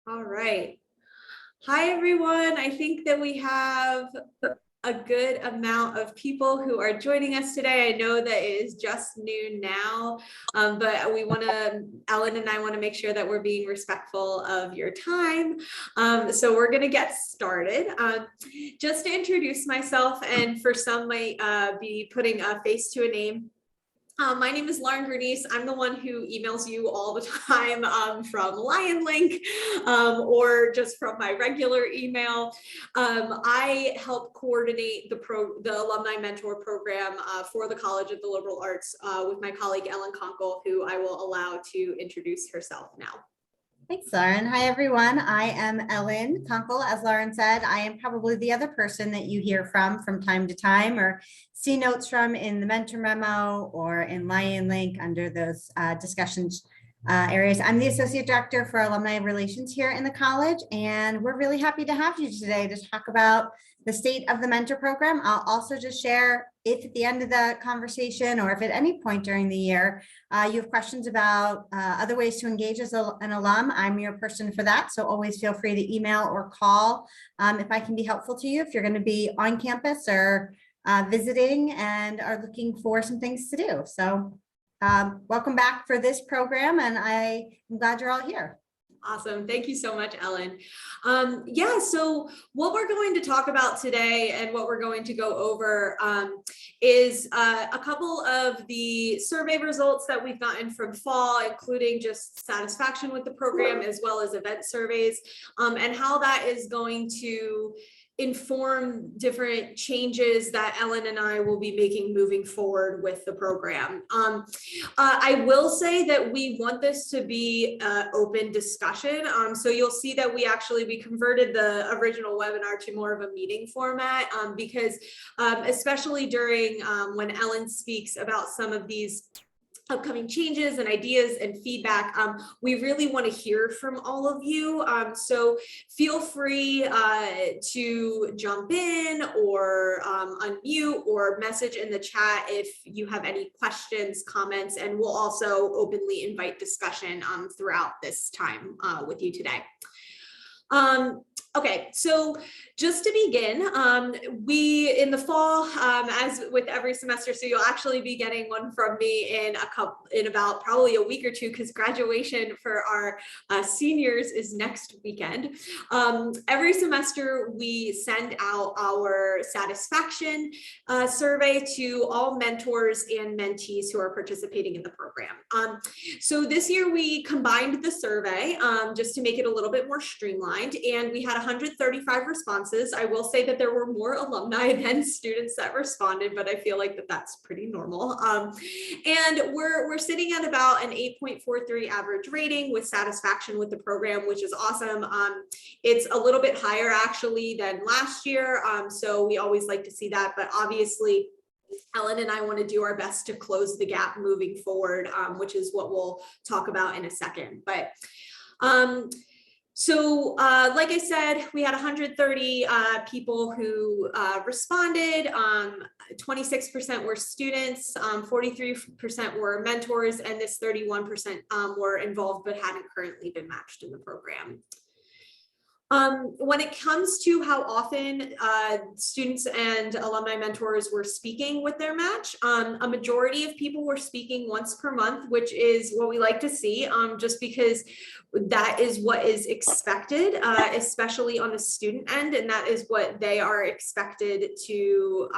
All right. Hi, everyone. I think that we have a good amount of people who are joining us today. I know that it is just noon now, but Ellen and I want to make sure that we're being respectful of your time. So we're going to get started. Just to introduce myself, and for some might be putting a face to a name. My name is Lauren Grunice. I'm the one who emails you all the time from LionLink or just from my regular email. I help coordinate the Alumni Mentor Program for the College of the Liberal Arts with my colleague Ellen Konkel, who I will allow to introduce herself now. Thanks, Lauren. Hi, everyone. I am Ellen Konkel. As Lauren said, I am probably the other person that you hear from time to time or see notes from in the mentor memo or in LionLink under those discussions areas. I'm the Associate Director for Alumni Relations here in the college, and we're really happy to have you today to talk about the state of the mentor program. I'll also just share if at the end of the conversation or if at any point during the year you have questions about other ways to engage as an alum, I'm your person for that. So always feel free to email or call if I can be helpful to you if you're going to be on campus or visiting and are looking for some things to do. So welcome back for this program, and I'm glad you're all here. Awesome. Thank you so much, Ellen. Yeah, so what we're going to talk about today and what we're going to go over is a couple of the survey results that we've gotten from fall, including just satisfaction with the program as well as event surveys, and how that is going to inform different changes that Ellen and I will be making moving forward with the program. I will say that we want this to be open discussion. So you'll see that we converted the original webinar to more of a meeting format because especially during when Ellen speaks about some of these upcoming changes and ideas and feedback, we really want to hear from all of you. So feel free to jump in or unmute or message in the chat if you have any questions, comments, and we'll also openly invite discussion throughout this time with you today. Okay, so just to begin, we in the fall, as with every semester, so you'll actually be getting one from me in about probably a week or two, because graduation for our seniors is next weekend. Every semester we send out our satisfaction survey to all mentors and mentees who are participating in the program. So this year we combined the survey just to make it a little bit more streamlined, and we had 135 responses. I will say that there were more alumni than students that responded, but I feel like that's pretty normal. And we're sitting at about an 8.43 average rating with satisfaction with the program, which is awesome. It's a little bit higher actually than last year. So we always like to see that, but obviously Ellen and I want to do our best to close the gap moving forward, which is what we'll talk about in a second. But so like I said, we had 130 people who responded. 26% were students, 43% were mentors, and this 31% were involved but hadn't currently been matched in the program. When it comes to how often students and alumni mentors were speaking with their match, a majority of people were speaking once per month, which is what we like to see, just because that is what is expected, especially on the student end, and that is what they are expected to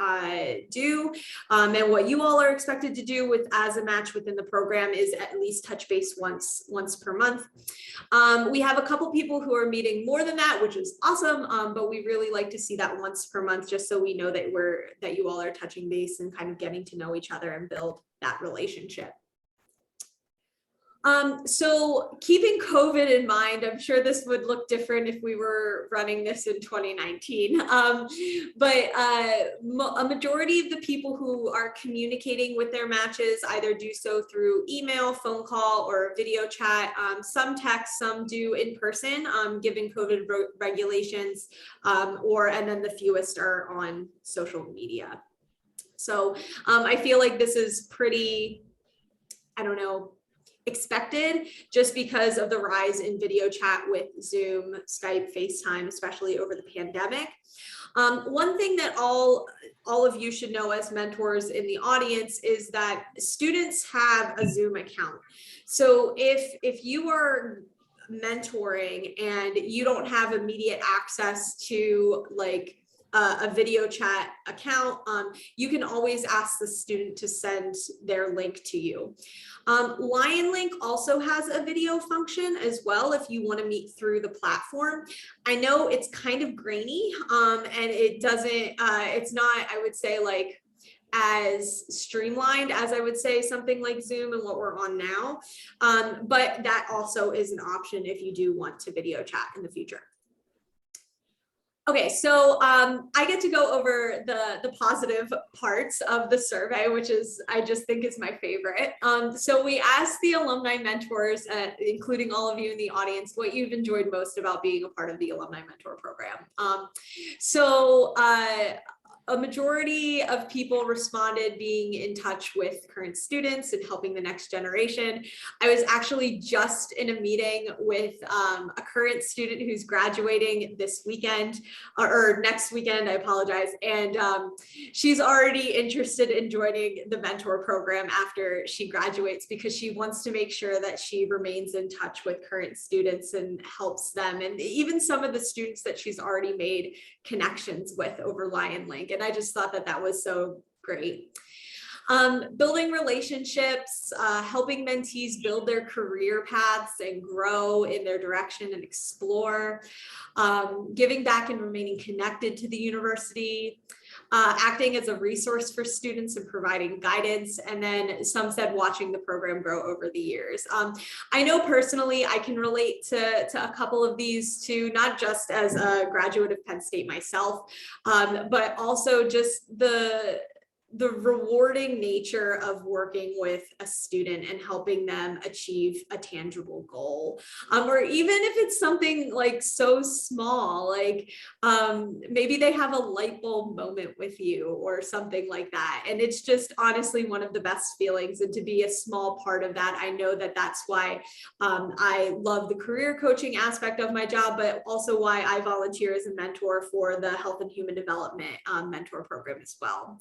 do, and what you all are expected to do with as a match within the program is at least touch base once per month. We have a couple people who are meeting more than that, which is awesome, but we really like to see that once per month, just so we know that you all are touching base and kind of getting to know each other and build that relationship. So keeping COVID in mind, I'm sure this would look different if we were running this in 2019, but a majority of the people who are communicating with their matches either do so through email, phone call, or video chat, some text, some do in person, given COVID regulations, and then the fewest are on social media. So I feel like this is pretty, I don't know, expected just because of the rise in video chat with Zoom, Skype, FaceTime, especially over the pandemic. One thing that all of you should know as mentors in the audience is that students have a Zoom account. So if you are mentoring and you don't have immediate access to like a video chat account, you can always ask the student to send their link to you. LionLink also has a video function as well if you want to meet through the platform. I know it's kind of grainy and it doesn't, it's not, I would say, like as streamlined as I would say something like Zoom and what we're on now. But that also is an option if you do want to video chat in the future. Okay, so I get to go over the positive parts of the survey, which is, I just think is my favorite. So we asked the alumni mentors, including all of you in the audience, what you've enjoyed most about being a part of the Alumni Mentor Program. A majority of people responded being in touch with current students and helping the next generation. I was actually just in a meeting with a current student who's graduating this weekend or next weekend, I apologize. And she's already interested in joining the mentor program after she graduates because she wants to make sure that she remains in touch with current students and helps them. And even some of the students that she's already made connections with over LionLink. And I just thought that that was so great. Building relationships, helping mentees build their career paths and grow in their direction and explore, giving back and remaining connected to the university, acting as a resource for students and providing guidance, and then some said watching the program grow over the years. I know personally I can relate to a couple of these too, not just as a graduate of Penn State myself, but also just the rewarding nature of working with a student and helping them achieve a tangible goal. Or even if it's something like so small, like maybe they have a light bulb moment with you or something like that. And it's just honestly one of the best feelings. And to be a small part of that, I know that that's why I love the career coaching aspect of my job, but also why I volunteer as a mentor for the Health and Human Development mentor program as well.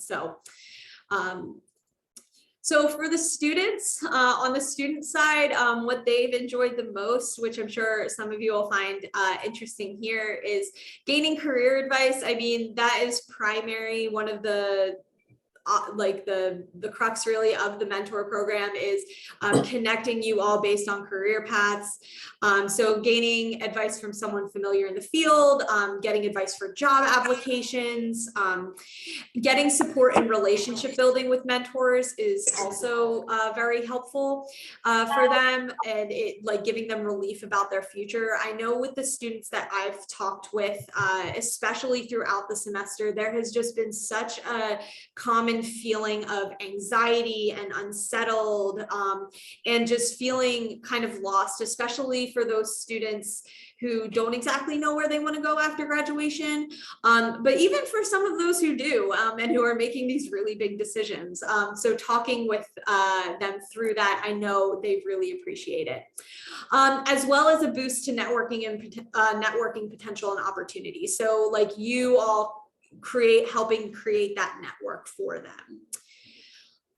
So for the students, on the student side, what they've enjoyed the most, which I'm sure some of you will find interesting here, is gaining career advice. I mean, that is primary. One of the like the crux really of the mentor program is connecting you all based on career paths. So gaining advice from someone familiar in the field, getting advice for job applications, getting support and relationship building with mentors is also very helpful for them, and it like giving them relief about their future. I know with the students that I've talked with, especially throughout the semester, there has just been such a common feeling of anxiety and unsettled and just feeling kind of lost, especially for those students who don't exactly know where they want to go after graduation. But even for some of those who do and who are making these really big decisions. So talking with them through that, I know they really appreciate it. As well as a boost to networking and networking potential and opportunity. So like you all helping create that network for them.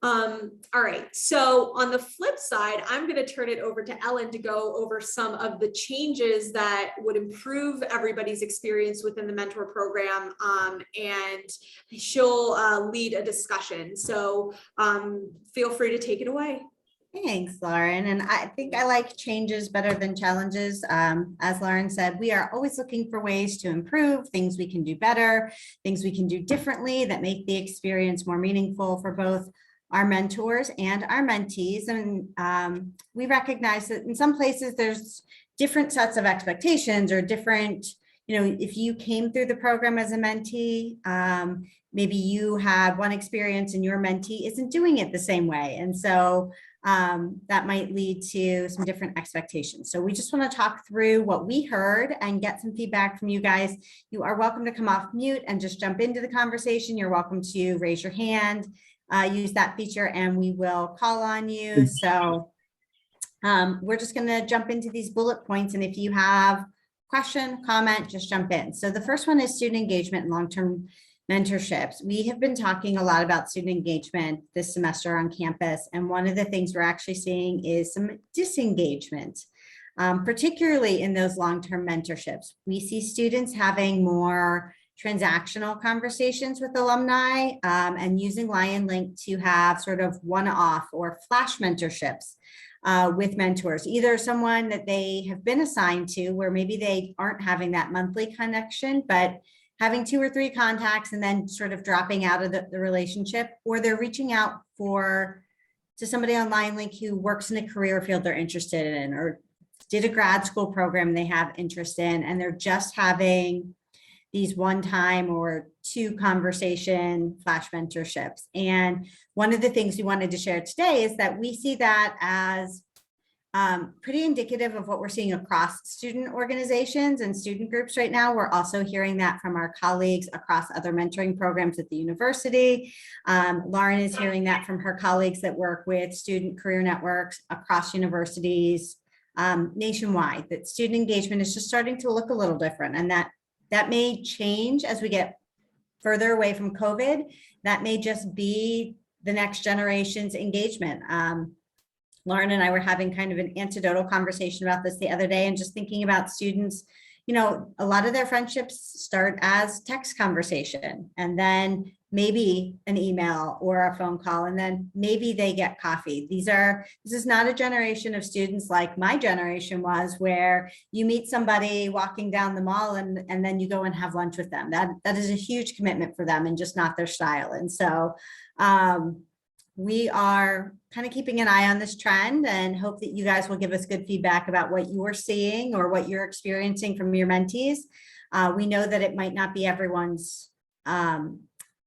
All right, so on the flip side, I'm going to turn it over to Ellen to go over some of the changes that would improve everybody's experience within the mentor program, and she'll lead a discussion. So feel free to take it away. Thanks, Lauren. And I think I like changes better than challenges. As Lauren said, we are always looking for ways to improve, things we can do better, things we can do differently that make the experience more meaningful for both our mentors and our mentees. And we recognize that in some places there's different sets of expectations or different, if you came through the program as a mentee, maybe you had one experience and your mentee isn't doing it the same way. And so that might lead to some different expectations. So we just want to talk through what we heard and get some feedback from you guys. You are welcome to come off mute and just jump into the conversation. You're welcome to raise your hand, use that feature, and we will call on you. So We're just going to jump into these bullet points. And if you have question, comment, just jump in. So the first one is student engagement and long-term mentorships. We have been talking a lot about student engagement this semester on campus. And one of the things we're actually seeing is some disengagement, particularly in those long-term mentorships. We see students having more transactional conversations with alumni and using Lion Link to have sort of one-off or flash mentorships with mentors, either someone that they have been assigned to where maybe they aren't having that monthly connection, but having 2 or 3 contacts and then sort of dropping out of the relationship, or they're reaching out to somebody on Lion Link who works in a career field they're interested in or did a grad school program they have interest in, and they're just having these 1-time or 2 conversation flash mentorships. And one of the things we wanted to share today is that we see that as pretty indicative of what we're seeing across student organizations and student groups right now. We're also hearing that from our colleagues across other mentoring programs at the university. Lauren is hearing that from her colleagues that work with student career networks across universities nationwide, that student engagement is just starting to look a little different, and that may change as we get further away from COVID. That may just be the next generation's engagement. Lauren and I were having kind of an anecdotal conversation about this the other day, and just thinking about students, a lot of their friendships start as text conversation, and then maybe an email or a phone call, and then maybe they get coffee. This is not a generation of students like my generation was, where you meet somebody walking down the mall and then you go and have lunch with them. That is a huge commitment for them and just not their style. And so we are kind of keeping an eye on this trend and hope that you guys will give us good feedback about what you're seeing or what you're experiencing from your mentees. We know that it might not be everyone's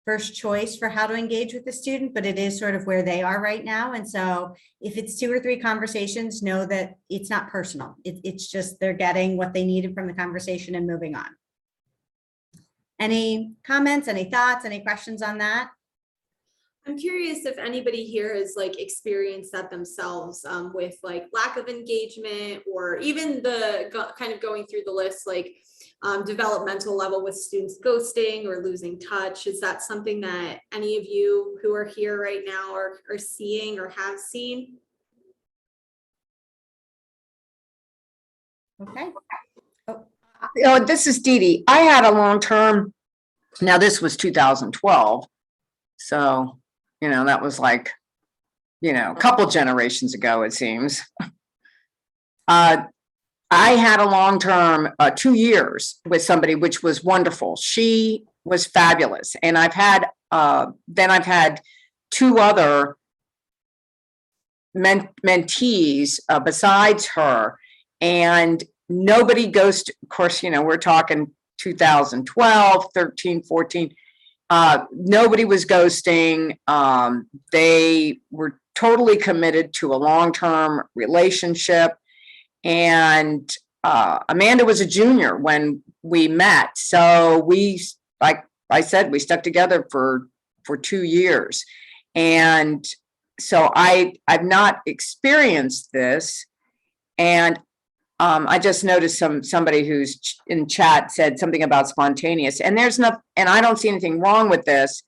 first choice for how to engage with the student, but it is sort of where they are right now. And so if it's 2 or 3 conversations, know that it's not personal. It's just they're getting what they needed from the conversation and moving on. Any comments, any thoughts, any questions on that? I'm curious if anybody here has experienced that themselves with lack of engagement, or even kind of going through the list, developmental level with students ghosting or losing touch. Is that something that any of you who are here right now are seeing or have seen? Okay. This is Dee Dee. I had a long-term, now this was 2012. So, that was a couple generations ago, it seems. I had a long-term 2 years with somebody, which was wonderful. She was fabulous. And I've had 2 other mentees besides her, and nobody goes to, of course, we're talking 2012, 13, 14. Nobody was ghosting. They were totally committed to a long-term relationship. And Amanda was a junior when we met. So we, like I said, we stuck together for 2 years. And so I've not experienced this. And I just noticed somebody who's in chat said something about spontaneous, and and I don't see anything wrong with this.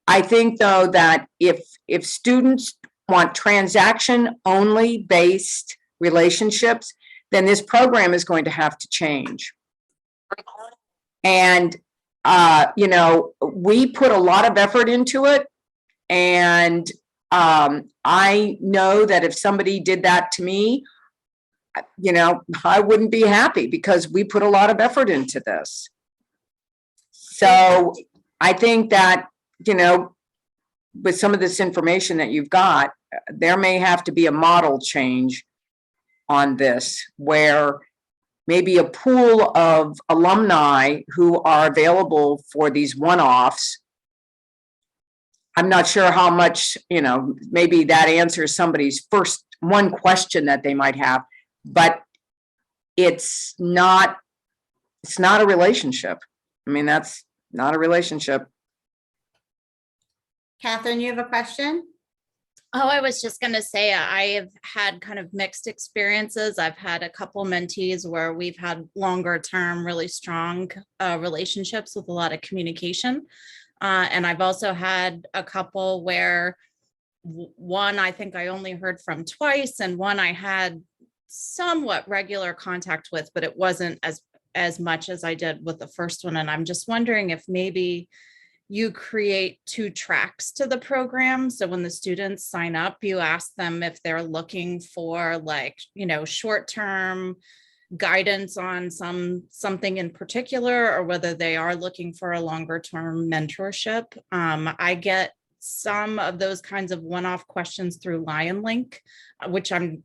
I think though that if students want transaction only based relationships, then this program is going to have to change. And we put a lot of effort into it, and I know that if somebody did that to me, I wouldn't be happy, because we put a lot of effort into this. So I think that, with some of this information that you've got, there may have to be a model change on this, where maybe a pool of alumni who are available for these one-offs. I'm not sure how much, maybe that answers somebody's first one question that they might have. But it's not a relationship. I mean, that's not a relationship. Catherine, you have a question? Oh, I was just going to say, I have had kind of mixed experiences. I've had a couple mentees where we've had longer term, really strong relationships with a lot of communication. And I've also had a couple where one I think I only heard from twice, and one I had somewhat regular contact with, but it wasn't as much as I did with the first one. And I'm just wondering if maybe you create 2 tracks to the program. So when the students sign up, you ask them if they're looking for like, short-term guidance on something in particular, or whether they are looking for a longer term mentorship. I get some of those kinds of one-off questions through LionLink, which I'm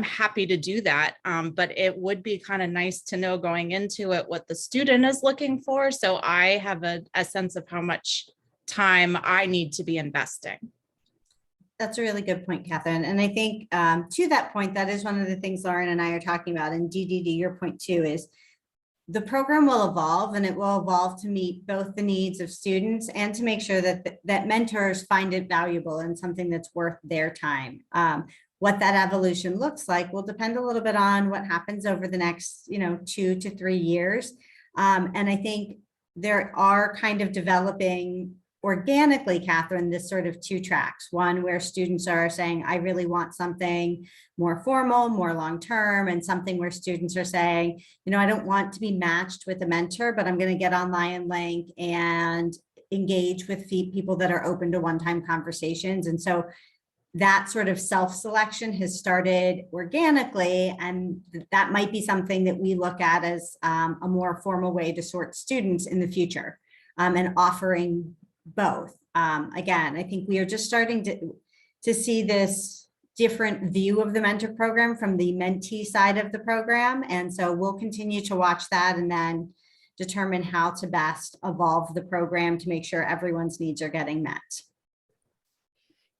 happy to do that. But it would be kind of nice to know going into it what the student is looking for, so I have a sense of how much time I need to be investing. That's a really good point, Catherine. And I think to that point, that is one of the things Lauren and I are talking about. And DDD, your point too, is the program will evolve, and it will evolve to meet both the needs of students and to make sure that mentors find it valuable and something that's worth their time. What that evolution looks like will depend a little bit on what happens over the next 2 to 3 years. And I think there are kind of developing organically, Catherine, this sort of 2 tracks. One where students are saying, I really want something more formal, more long-term, and something where students are saying, I don't want to be matched with a mentor, but I'm going to get on LionLink and engage with people that are open to one-time conversations. And so that sort of self-selection has started organically, and that might be something that we look at as a more formal way to sort students in the future, and offering both. Again, I think we are just starting to see this different view of the mentor program from the mentee side of the program. And so we'll continue to watch that and then determine how to best evolve the program to make sure everyone's needs are getting met.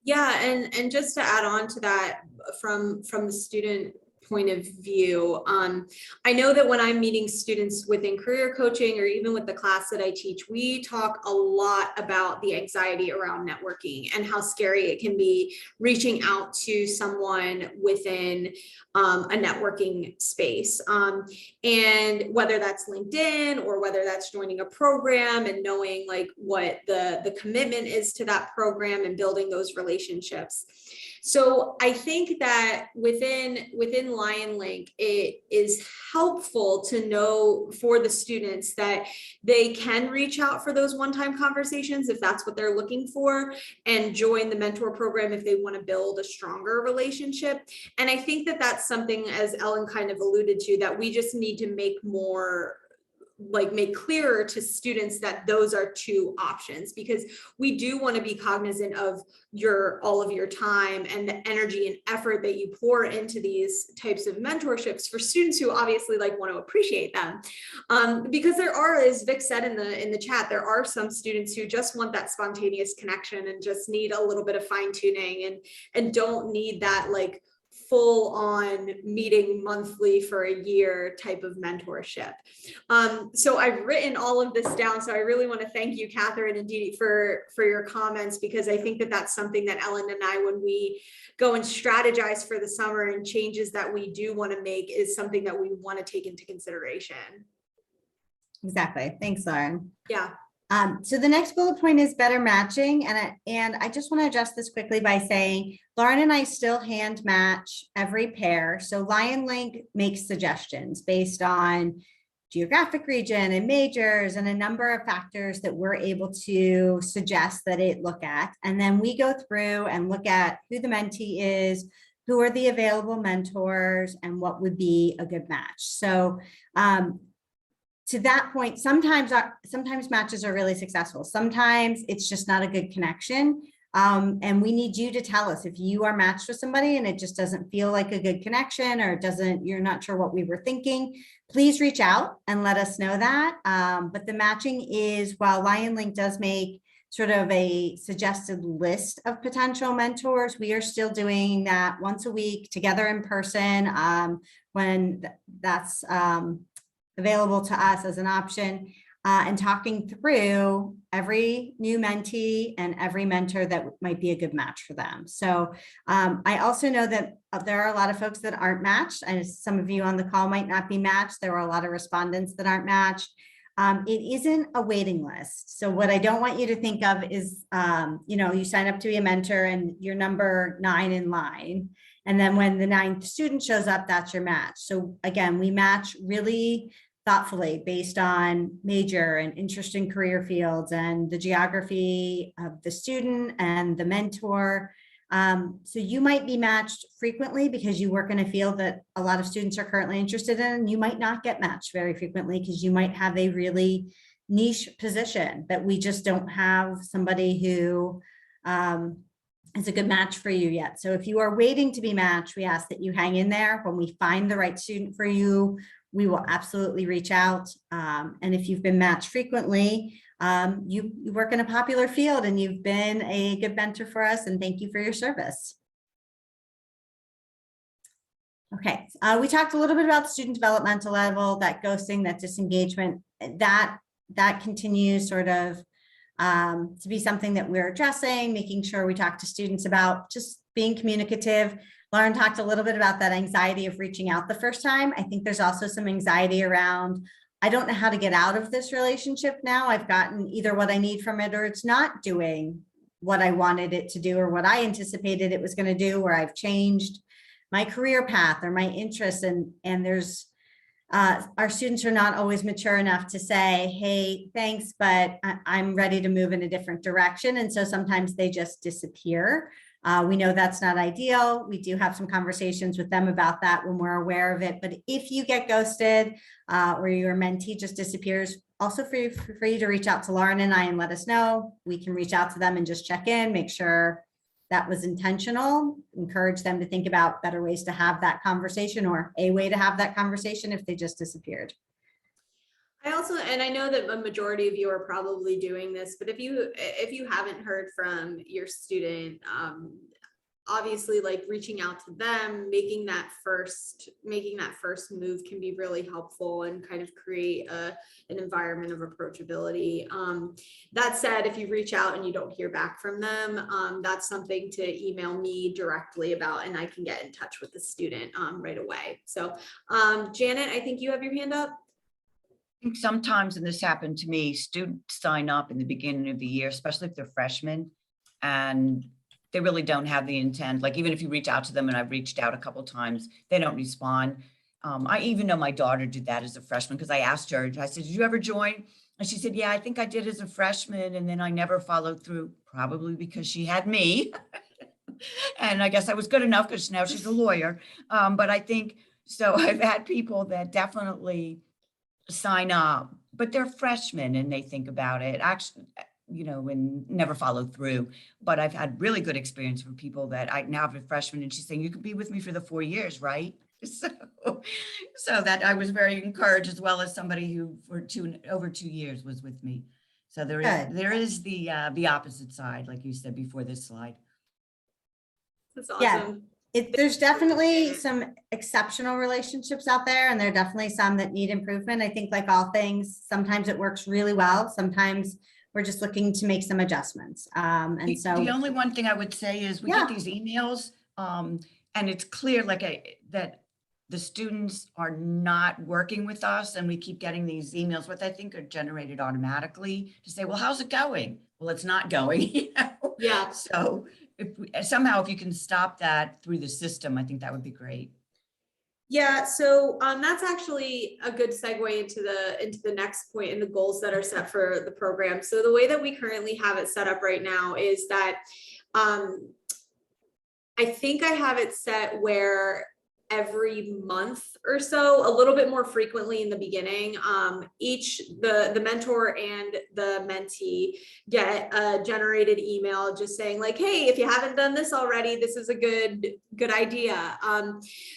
Yeah, and just to add on to that, from the student point of view, I know that when I'm meeting students within career coaching or even with the class that I teach, we talk a lot about the anxiety around networking and how scary it can be reaching out to someone within a networking space, and whether that's LinkedIn or whether that's joining a program and knowing like what the commitment is to that program and building those relationships. So I think that within LionLink, it is helpful to know for the students that they can reach out for those one-time conversations if that's what they're looking for, and join the mentor program if they want to build a stronger relationship. And I think that that's something, as Ellen kind of alluded to, that we just need to make clearer to students that those are 2 options, because we do want to be cognizant of all of your time and the energy and effort that you pour into these types of mentorships for students who obviously want to appreciate them. Because there are, as Vic said in the chat, there are some students who just want that spontaneous connection and just need a little bit of fine tuning and don't need that full on meeting monthly for a year type of mentorship. So I've written all of this down. So I really want to thank you, Catherine and Dee Dee, for your comments, because I think that that's something that Ellen and I, when we go and strategize for the summer and changes that we do want to make, is something that we want to take into consideration. Exactly. Thanks, Lauren. Yeah. So the next bullet point is better matching. And I just want to address this quickly by saying, Lauren and I still hand match every pair. So LionLink makes suggestions based on geographic region and majors and a number of factors that we're able to suggest that it look at. And then we go through and look at who the mentee is, who are the available mentors, and what would be a good match. So to that point, sometimes matches are really successful. Sometimes it's just not a good connection. And we need you to tell us if you are matched with somebody and it just doesn't feel like a good connection, or you're not sure what we were thinking. Please reach out and let us know that. But the matching is, while LionLink does make sort of a suggested list of potential mentors, we are still doing that once a week together in person, when that's available to us as an option. and talking through every new mentee and every mentor that might be a good match for them. So I also know that there are a lot of folks that aren't matched, and some of you on the call might not be matched. There were a lot of respondents that aren't matched. It isn't a waiting list. So what I don't want you to think of is, you sign up to be a mentor and you're number 9 in line. And then when the 9th student shows up, that's your match. So again, we match really thoughtfully based on major and interest in career fields and the geography of the student and the mentor. So you might be matched frequently because you work in a field that a lot of students are currently interested in. You might not get matched very frequently because you might have a really niche position that we just don't have somebody who is a good match for you yet. So if you are waiting to be matched, we ask that you hang in there. When we find the right student for you, we will absolutely reach out. And if you've been matched frequently, you work in a popular field and you've been a good mentor for us, and thank you for your service. Okay, we talked a little bit about the student developmental level, that ghosting, that disengagement, that continues sort of to be something that we're addressing, making sure we talk to students about just being communicative. Lauren talked a little bit about that anxiety of reaching out the first time. I think there's also some anxiety around, I don't know how to get out of this relationship now. I've gotten either what I need from it, or it's not doing what I wanted it to do or what I anticipated it was going to do, or I've changed my career path or my interests. And there's our students are not always mature enough to say, hey, thanks, but I'm ready to move in a different direction. And so sometimes they just disappear. We know that's not ideal. We do have some conversations with them about that when we're aware of it. But if you get ghosted or your mentee just disappears, also for you to reach out to Lauren and I and let us know. We can reach out to them and just check in, make sure that was intentional, encourage them to think about better ways to have that conversation, or a way to have that conversation if they just disappeared. I also, and I know that a majority of you are probably doing this, but if you haven't heard from your student, obviously like reaching out to them, making that first move can be really helpful and kind of create an environment of approachability. That said, if you reach out and you don't hear back from them, that's something to email me directly about, and I can get in touch with the student right away. So Janet, I think you have your hand up. I think sometimes, and this happened to me, students sign up in the beginning of the year, especially if they're freshmen, and they really don't have the intent. Like, even if you reach out to them, and I've reached out a couple of times, they don't respond. I even know my daughter did that as a freshman, because I asked her, I said, did you ever join? And she said, yeah, I think I did as a freshman. And then I never followed through, probably because she had me. And I guess I was good enough because now she's a lawyer. But I think, so I've had people that definitely sign up, but they're freshmen and they think about it, actually, and never follow through. But I've had really good experience for people that I now have a freshman, and she's saying, you could be with me for the 4 years, right? So that I was very encouraged, as well as somebody who for over 2 years was with me. So there is the opposite side, like you said before this slide. That's awesome. Yeah. There's definitely some exceptional relationships out there, and there are definitely some that need improvement. I think, like all things, sometimes it works really well. Sometimes we're just looking to make some adjustments. And so the only one thing I would say is we get these emails, and it's clear that the students are not working with us, and we keep getting these emails, what I think are generated automatically, to say, well, how's it going? Well, it's not going. Yeah. So if you can stop that through the system, I think that would be great. Yeah, so that's actually a good segue into the next point in the goals that are set for the program. So the way that we currently have it set up right now is that I think I have it set where every month or so, a little bit more frequently in the beginning, the mentor and the mentee get a generated email just saying like, hey, if you haven't done this already, this is a good idea.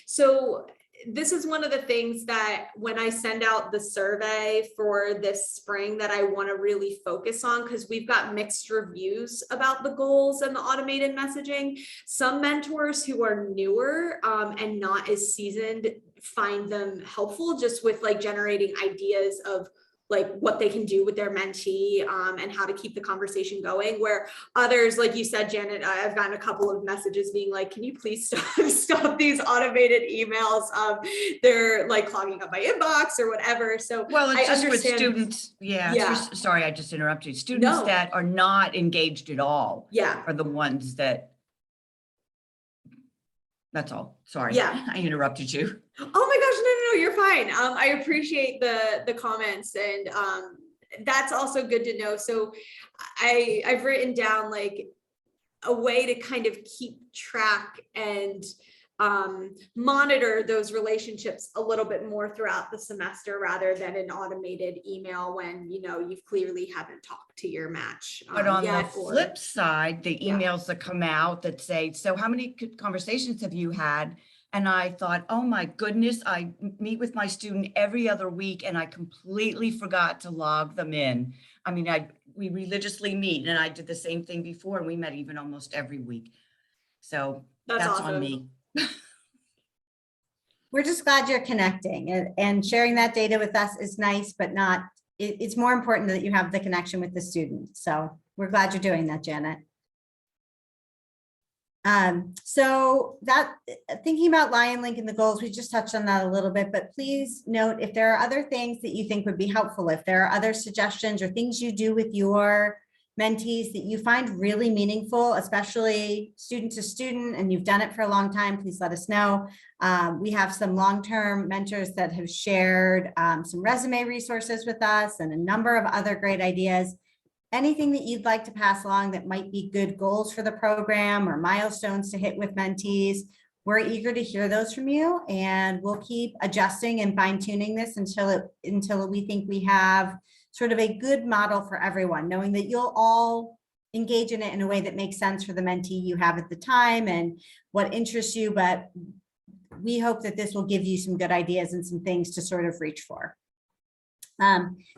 So this is one of the things that when I send out the survey for this spring that I want to really focus on, because we've got mixed reviews about the goals and the automated messaging. Some mentors who are newer and not as seasoned find them helpful, just with like generating ideas of like what they can do with their mentee, and how to keep the conversation going, where others, like you said, Janet, I've gotten a couple of messages being like, can you please stop these automated emails? They're like clogging up my inbox or whatever. So Well, it's I just with understand. students. Yeah. Yeah. Sorry, I just interrupted. Students No. that are not engaged at all Yeah. are the ones that. That's all. Sorry. Yeah. I interrupted you. Oh my gosh, no, you're fine. I appreciate the comments, and that's also good to know. So I've written down like a way to kind of keep track and monitor those relationships a little bit more throughout the semester, rather than an automated email when you clearly haven't talked to your match But on the yet, flip side, the Yeah. emails that come out that say, so how many conversations have you had? And I thought, oh my goodness, I meet with my student every other week and I completely forgot to log them in. I mean, we religiously meet, and I did the same thing before, and we met even almost every week. So That's that's awesome. on me. We're just glad you're connecting, and sharing that data with us is nice, but not, it's more important that you have the connection with the student. So we're glad you're doing that, Janet. So that, thinking about Lion Link and the goals, we just touched on that a little bit, but please note if there are other things that you think would be helpful, if there are other suggestions or things you do with your mentees that you find really meaningful, especially student to student, and you've done it for a long time, please let us know. We have some long-term mentors that have shared some resume resources with us and a number of other great ideas. Anything that you'd like to pass along that might be good goals for the program or milestones to hit with mentees, we're eager to hear those from you, and we'll keep adjusting and fine-tuning this until we think we have sort of a good model for everyone, knowing that you'll all engage in it in a way that makes sense for the mentee you have at the time and what interests you. But we hope that this will give you some good ideas and some things to sort of reach for.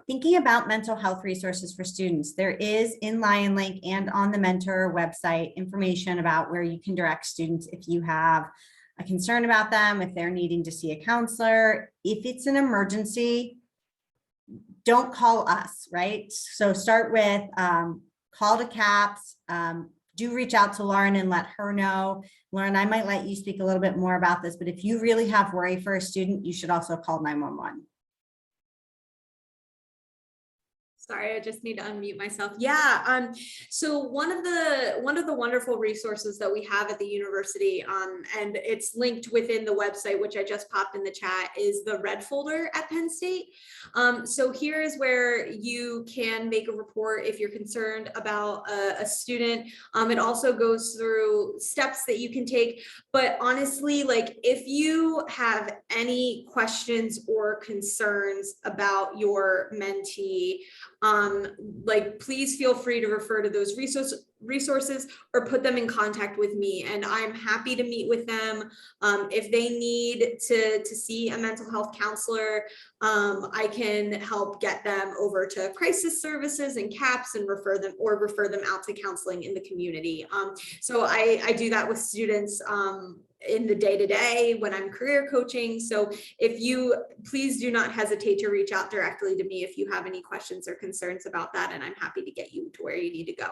Thinking about mental health resources for students, there is in Lion Link and on the Mentor website information about where you can direct students if you have a concern about them, if they're needing to see a counselor. If it's an emergency, don't call us, right? So start with call to CAPS. Do reach out to Lauren and let her know. Lauren, I might let you speak a little bit more about this, but if you really have worry for a student, you should also call 911. Sorry, I just need to unmute myself. Yeah. So one of the wonderful resources that we have at the university, and it's linked within the website, which I just popped in the chat, is the Red folder at Penn State. So here is where you can make a report if you're concerned about a student. It also goes through steps that you can take. But honestly, like if you have any questions or concerns about your mentee, like please feel free to refer to those resources or put them in contact with me, and I'm happy to meet with them. If they need to see a mental health counselor, I can help get them over to crisis services and CAPS and refer them out to counseling in the community. So I do that with students in the day-to-day when I'm career coaching. So if you please do not hesitate to reach out directly to me if you have any questions or concerns about that, and I'm happy to get you to where you need to go.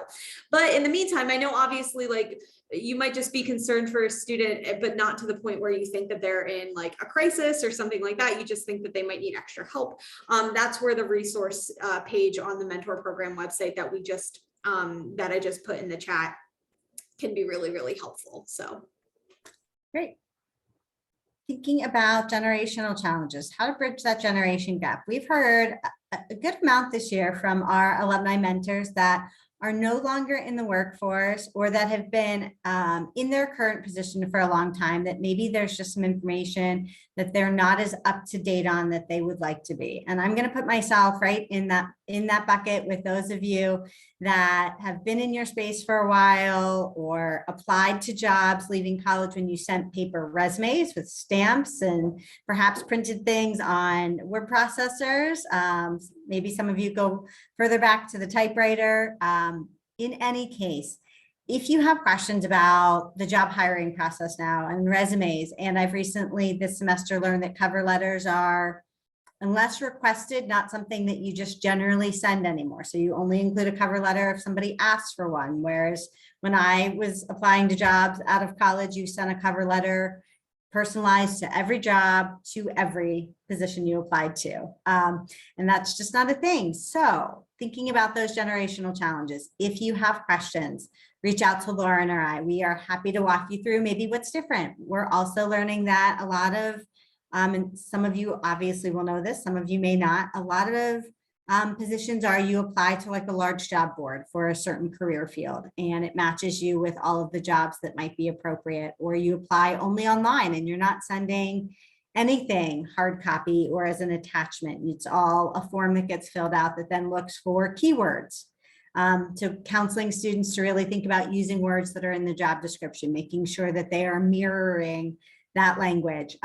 But in the meantime, I know obviously like you might just be concerned for a student, but not to the point where you think that they're in like a crisis or something like that. You just think that they might need extra help. That's where the resource page on the Mentor program website that we just that I just put in the chat can be really, really helpful. So great. Thinking about generational challenges, how to bridge that generation gap. We've heard a good amount this year from our alumni mentors that are no longer in the workforce or that have been in their current position for a long time, that maybe there's just some information that they're not as up to date on that they would like to be. And I'm going to put myself right in that bucket with those of you that have been in your space for a while or applied to jobs leaving college when you sent paper resumes with stamps and perhaps printed things on word processors. Maybe some of you go further back to the typewriter. In any case, if you have questions about the job hiring process now and resumes, and I've recently this semester learned that cover letters are unless requested, not something that you just generally send anymore. So you only include a cover letter if somebody asks for one. Whereas when I was applying to jobs out of college, you sent a cover letter personalized to every job, to every position you applied to. And that's just not a thing. So thinking about those generational challenges, if you have questions, reach out to Lauren or I. We are happy to walk you through maybe what's different. We're also learning that a lot of, and some of you obviously will know this, some of you may not, a lot of positions are you apply to like a large job board for a certain career field, and it matches you with all of the jobs that might be appropriate, or you apply only online and you're not sending anything hard copy or as an attachment. It's all a form that gets filled out that then looks for keywords. So counseling students to really think about using words that are in the job description, making sure that they are mirroring that language.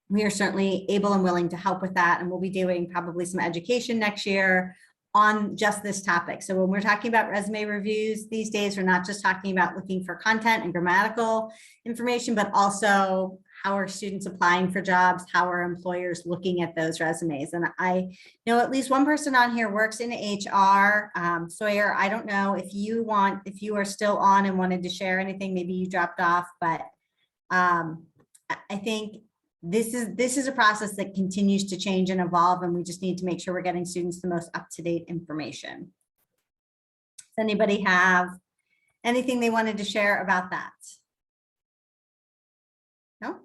We are certainly able and willing to help with that. And we'll be doing probably some education next year on just this topic. So when we're talking about resume reviews these days, we're not just talking about looking for content and grammatical information, but also how are students applying for jobs? How are employers looking at those resumes? And I know at least one person on here works in HR. Sawyer, I don't know if you are still on and wanted to share anything, maybe you dropped off, but I think this is a process that continues to change and evolve, and we just need to make sure we're getting students the most up-to-date information. Does anybody have anything they wanted to share about that? No?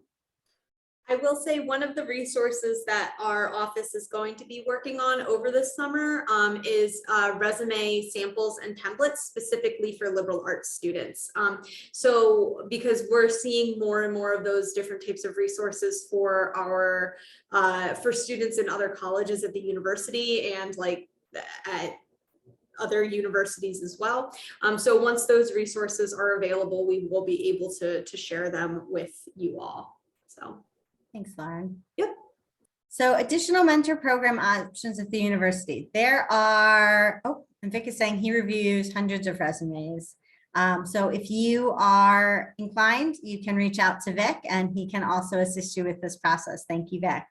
I will say one of the resources that our office is going to be working on over the summer is resume samples and templates specifically for liberal arts students. So because we're seeing more and more of those different types of resources for our for students in other colleges at the university and like at other universities as well. So once those resources are available, we will be able to share them with you all. So. Thanks, Lauren. Yep. So additional mentor program options at the university. There are, oh, and Vic is saying he reviews hundreds of resumes. So if you are inclined, you can reach out to Vic and he can also assist you with this process. Thank you, Vic.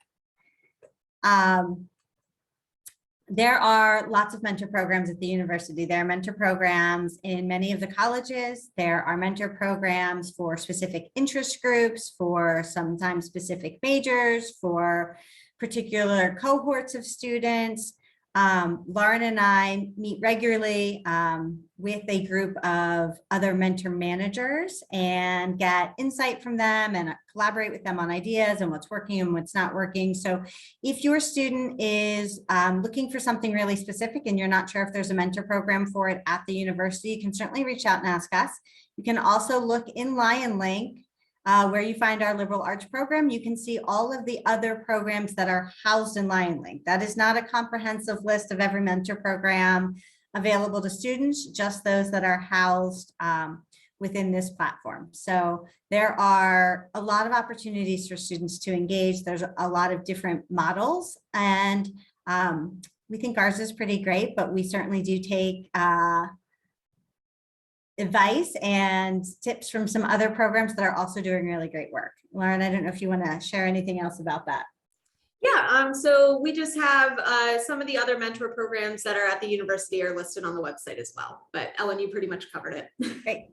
There are lots of mentor programs at the university. There are mentor programs in many of the colleges. There are mentor programs for specific interest groups, for sometimes specific majors, for particular cohorts of students. Lauren and I meet regularly with a group of other mentor managers and get insight from them and collaborate with them on ideas and what's working and what's not working. So if your student is looking for something really specific and you're not sure if there's a mentor program for it at the university, you can certainly reach out and ask us. You can also look in Lion Link where you find our liberal arts program. You can see all of the other programs that are housed in Lion Link. That is not a comprehensive list of every mentor program available to students, just those that are housed within this platform. So there are a lot of opportunities for students to engage. There's a lot of different models, and we think ours is pretty great, but we certainly do take advice and tips from some other programs that are also doing really great work. Lauren, I don't know if you want to share anything else about that. Yeah, so we just have some of the other mentor programs that are at the university are listed on the website as well. But Ellen, you pretty much covered it. Great.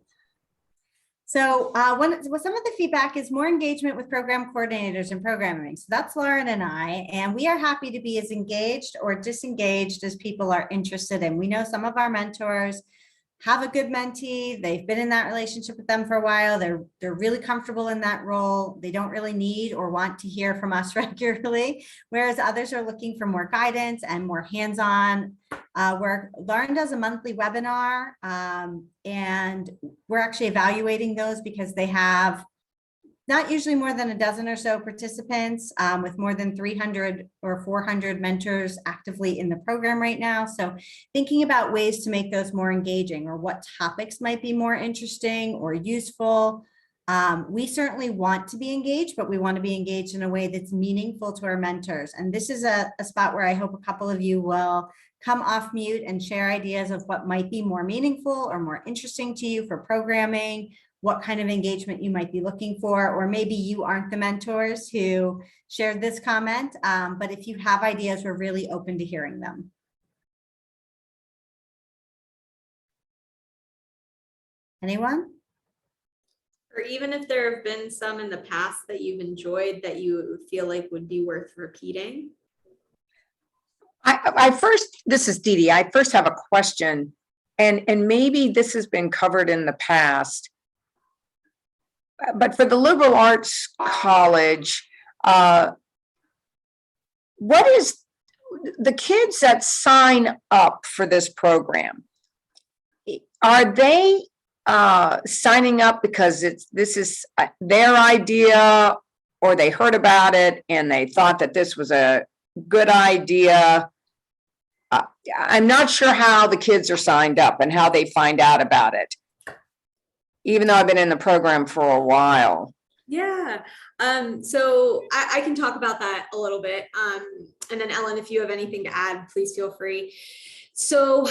So some of the feedback is more engagement with program coordinators and programming. So that's Lauren and I, and we are happy to be as engaged or disengaged as people are interested in. We know some of our mentors have a good mentee. They've been in that relationship with them for a while. They're really comfortable in that role. They don't really need or want to hear from us regularly, whereas others are looking for more guidance and more hands-on work. Lauren does a monthly webinar, and we're actually evaluating those because they have not usually more than a dozen or so participants with more than 300 or 400 mentors actively in the program right now. So thinking about ways to make those more engaging or what topics might be more interesting or useful. We certainly want to be engaged, but we want to be engaged in a way that's meaningful to our mentors. And this is a spot where I hope a couple of you will come off mute and share ideas of what might be more meaningful or more interesting to you for programming what kind of engagement you might be looking for, or maybe you aren't the mentors who shared this comment. But if you have ideas, we're really open to hearing them. Anyone? Or even if there have been some in the past that you've enjoyed that you feel like would be worth repeating. I first, this is Dee Dee. I first have a question, and maybe this has been covered in the past, but for the liberal arts college, what is the kids that sign up for this program? Are they signing up because this is their idea, or they heard about it and they thought that this was a good idea? I'm not sure how the kids are signed up and how they find out about it, even though I've been in the program for a while. Yeah, so I can talk about that a little bit. And then Ellen, if you have anything to add, please feel free. So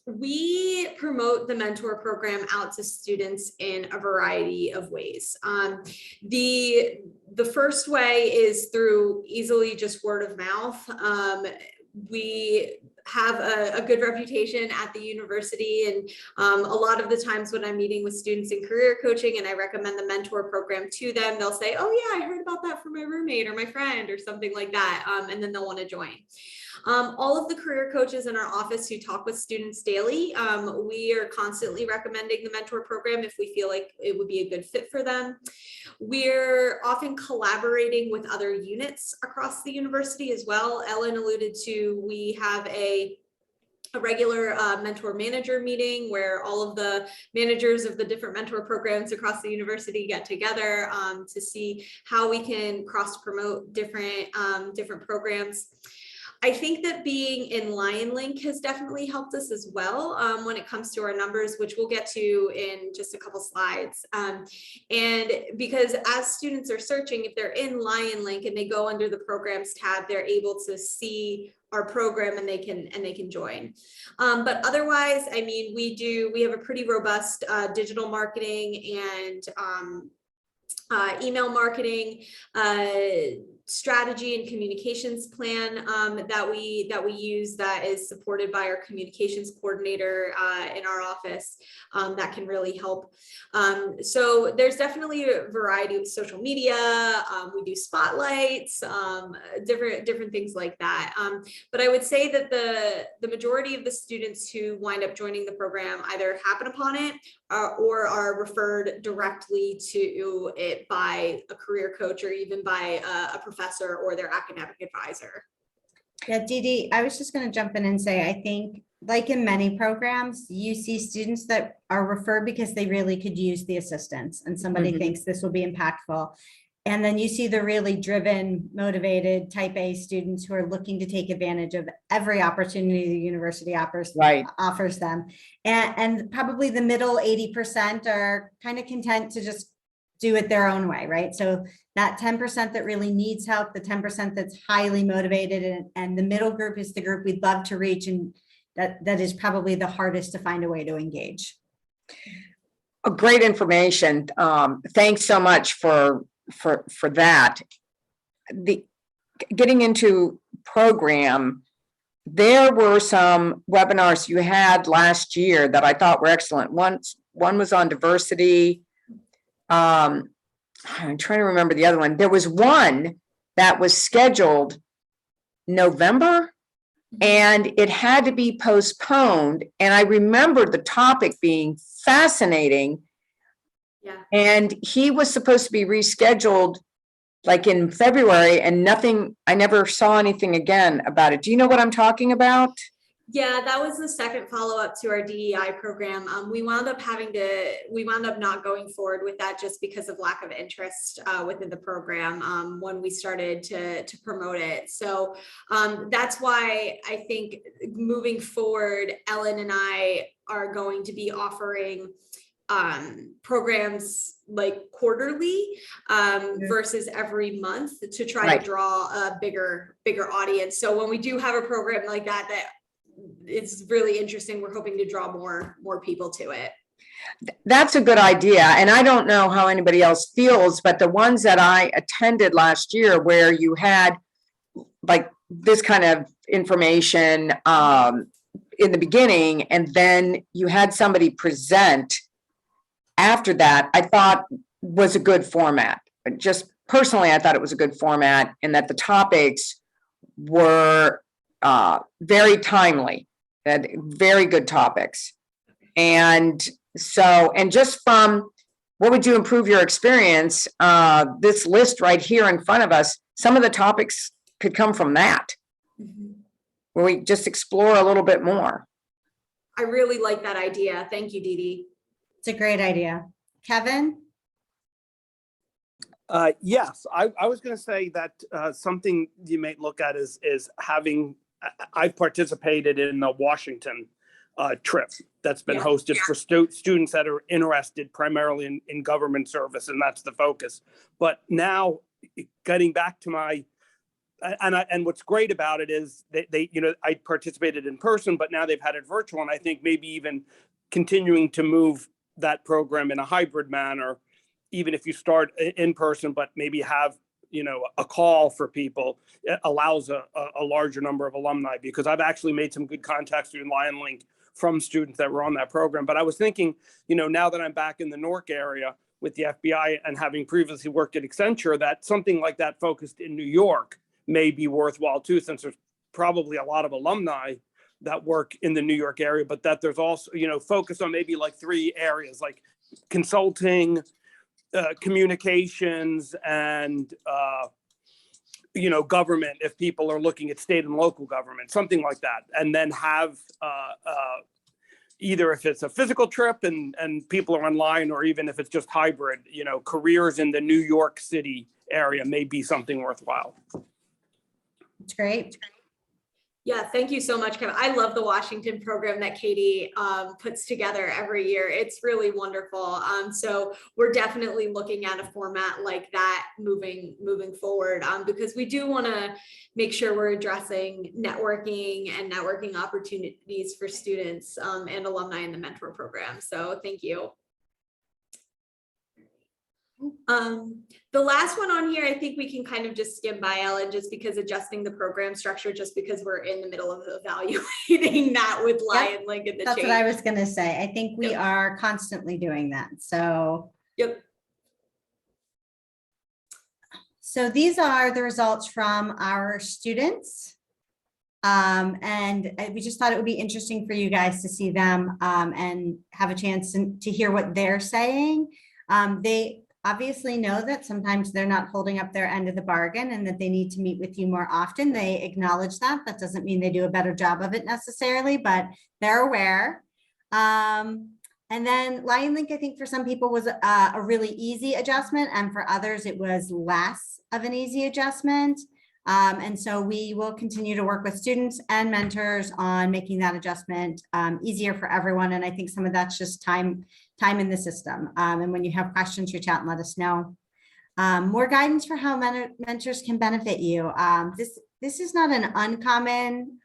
we promote the mentor program out to students in a variety of ways. The first way is through easily just word of mouth. We have a good reputation at the university, and a lot of the times when I'm meeting with students in career coaching and I recommend the mentor program to them, they'll say, oh yeah, I heard about that from my roommate or my friend or something like that, and then they'll want to join. All of the career coaches in our office who talk with students daily, we are constantly recommending the mentor program if we feel like it would be a good fit for them. We're often collaborating with other units across the university as well. Ellen alluded to, we have a regular mentor manager meeting where all of the managers of the different mentor programs across the university get together to see how we can cross promote different programs. I think that being in Lion Link has definitely helped us as well when it comes to our numbers, which we'll get to in just a couple slides. And because as students are searching, if they're in Lion Link and they go under the programs tab, they're able to see our program and they can join. But otherwise, I mean, we have a pretty robust digital marketing and email marketing strategy and communications plan that we use, that is supported by our communications coordinator in our office, that can really help. So there's definitely a variety of social media. We do spotlights, different things like that. But I would say that the majority of the students who wind up joining the program either happen upon it or are referred directly to it by a career coach or even by a professor or their academic advisor. Yeah, Dee Dee, I was just going to jump in and say, I think like in many programs, you see students that are referred because they really could use the assistance and somebody thinks this will be impactful. And then you see the really driven, motivated type A students who are looking to take advantage of every opportunity the university offers them. And probably the middle 80% are kind of content to just do it their own way, right? So that 10% that really needs help, the 10% that's highly motivated, and the middle group is the group we'd love to reach, and that is probably the hardest to find a way to engage. Great information. Thanks so much for that. Getting into program, there were some webinars you had last year that I thought were excellent. One was on diversity. I'm trying to remember the other one. There was one that was scheduled November and it had to be postponed. And I remember the topic being fascinating. Yeah. And he was supposed to be rescheduled like in February, and nothing, I never saw anything again about it. Do you know what I'm talking about? Yeah, that was the second follow-up to our DEI program. We wound up not going forward with that just because of lack of interest within the program when we started to promote it. So that's why I think moving forward, Ellen and I are going to be offering programs like quarterly versus every month to try to draw a bigger audience. So when we do have a program like that it's really interesting, we're hoping to draw more people to it. That's a good idea. And I don't know how anybody else feels, but the ones that I attended last year where you had like this kind of information in the beginning, and then you had somebody present after that, I thought was a good format. Just personally, I thought it was a good format, and that the topics were very timely, had very good topics. And so, and just from what would you improve your experience, this list right here in front of us, some of the topics could come from that, where we just explore a little bit more. I really like that idea. Thank you, Dee Dee. It's a great idea. Kevin? Yes, I was going to say that something you may look at is having, I've participated in the Washington trip that's been hosted for students that are interested primarily in government service, and that's the focus. But now getting back to my, and what's great about it is they I participated in person, but now they've had it virtual, and I think maybe even continuing to move that program in a hybrid manner, even if you start in person, but maybe have, a call for people, it allows a larger number of alumni, because I've actually made some good contacts through Lion Link from students that were on that program. But I was thinking, now that I'm back in the Newark area with the FBI and having previously worked at Accenture, that something like that focused in New York may be worthwhile too, since there's probably a lot of alumni that work in the New York area, but that there's also, focus on maybe like 3 areas, like consulting, communications, and government, if people are looking at state and local government, something like that. And then have either if it's a physical trip and people are online, or even if it's just hybrid, careers in the New York City area may be something worthwhile. It's great. Yeah, thank you so much, Kevin. I love the Washington program that Katie puts together every year. It's really wonderful. So we're definitely looking at a format like that moving forward, because we do want to make sure we're addressing networking and networking opportunities for students and alumni in the mentor program. So thank you. The last one on here, I think we can kind of just skim by, Ellen, just because adjusting the program structure, just because we're in the middle of evaluating that with Lion Link and the That's change. what I was going to say. I think we are constantly doing that. So, so these are the results from our students. And we just thought it would be interesting for you guys to see them and have a chance to hear what they're saying. They obviously know that sometimes they're not holding up their end of the bargain and that they need to meet with you more often. They acknowledge that. That doesn't mean they do a better job of it necessarily, but they're aware. And then Lion Link, I think for some people was a really easy adjustment, and for others it was less of an easy adjustment. And so we will continue to work with students and mentors on making that adjustment easier for everyone. And I think some of that's just time in the system. And when you have questions, reach out and let us know. More guidance for how mentors can benefit you. This is not an uncommon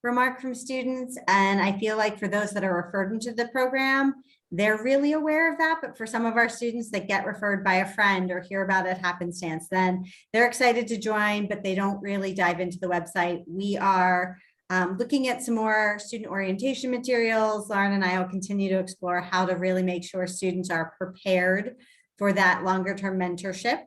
remark from students. And I feel like for those that are referred into the program, they're really aware of that. But for some of our students that get referred by a friend or hear about it happenstance, then they're excited to join, but they don't really dive into the website. We are looking at some more student orientation materials. Lauren and I will continue to explore how to really make sure students are prepared for that longer term mentorship.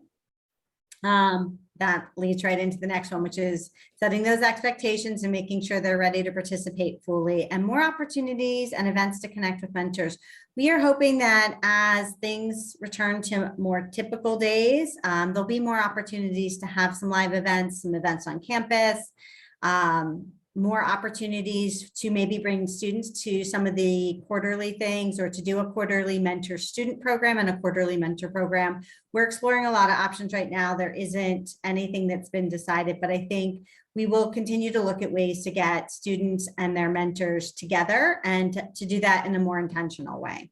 That leads right into the next one, which is setting those expectations and making sure they're ready to participate fully, and more opportunities and events to connect with mentors. We are hoping that as things return to more typical days, there'll be more opportunities to have some live events, some events on campus, more opportunities to maybe bring students to some of the quarterly things, or to do a quarterly mentor student program and a quarterly mentor program. We're exploring a lot of options right now. There isn't anything that's been decided, but I think we will continue to look at ways to get students and their mentors together, and to do that in a more intentional way.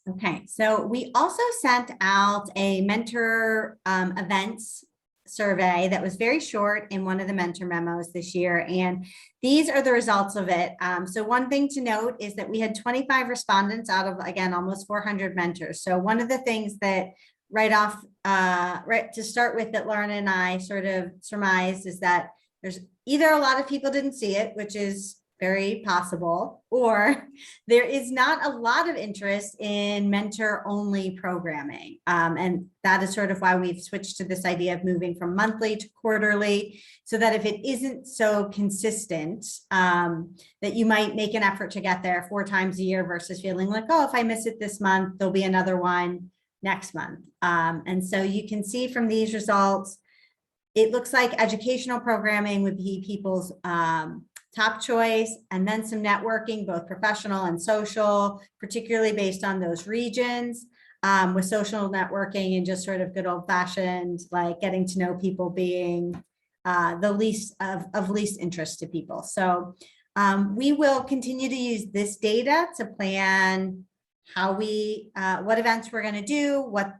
Okay, so we also sent out a mentor events survey that was very short in one of the mentor memos this year. And these are the results of it. So one thing to note is that we had 25 respondents out of, again, almost 400 mentors. So one of the things that right to start with that Lauren and I sort of surmised is that there's either a lot of people didn't see it, which is very possible, or there is not a lot of interest in mentor only programming. And that is sort of why we've switched to this idea of moving from monthly to quarterly, so that if it isn't so consistent, that you might make an effort to get there 4 times a year versus feeling like, oh, if I miss it this month, there'll be another one next month. And so you can see from these results, it looks like educational programming would be people's top choice, and then some networking, both professional and social, particularly based on those regions, with social networking and just sort of good old fashioned, like getting to know people being the least of least interest to people. So we will continue to use this data to plan how what events we're going to do, what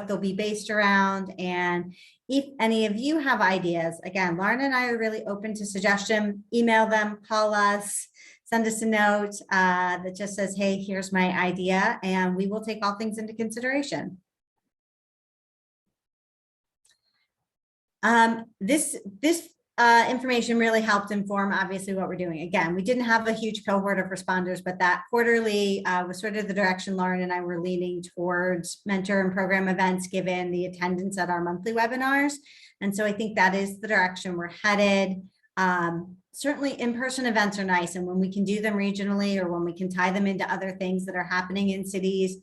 they'll be based around. And if any of you have ideas, again, Lauren and I are really open to suggestion. Email them, call us, send us a note that just says, hey, here's my idea, and we will take all things into consideration. This information really helped inform, obviously, what we're doing. Again, we didn't have a huge cohort of responders, but that quarterly was sort of the direction Lauren and I were leaning towards mentor and program events, given the attendance at our monthly webinars. And so I think that is the direction we're headed. Certainly in-person events are nice. And when we can do them regionally, or when we can tie them into other things that are happening in cities,